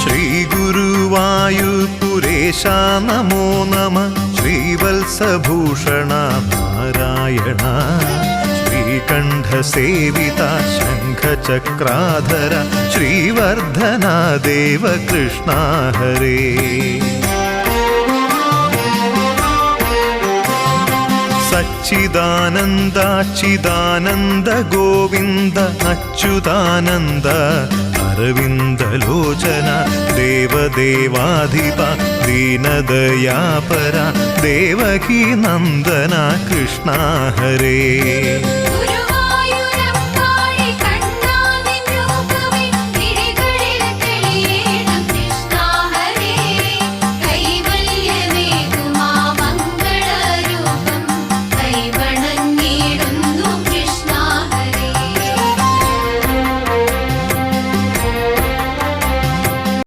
ശ്രീഗുരുവായൂർപുരേശ നമോ നമ. ശ്രീവത്സഭൂഷണ നാരായണ ശ്രീകണ്ഠസേവിത ശംഖചക്രാധര ശ്രീവർദ്ധന ദേവകൃഷ്ണ ഹരേ. സച്ചിദാനന്ദാച്യുതാനന്ദ ഗോവിന്ദ അച്യുതാനന്ദ അരവിന്ദലോചന ദേവദേവാധിപ ദീനദയാപര ദേവകീ നന്ദന കൃഷ്ണ ഹരേ.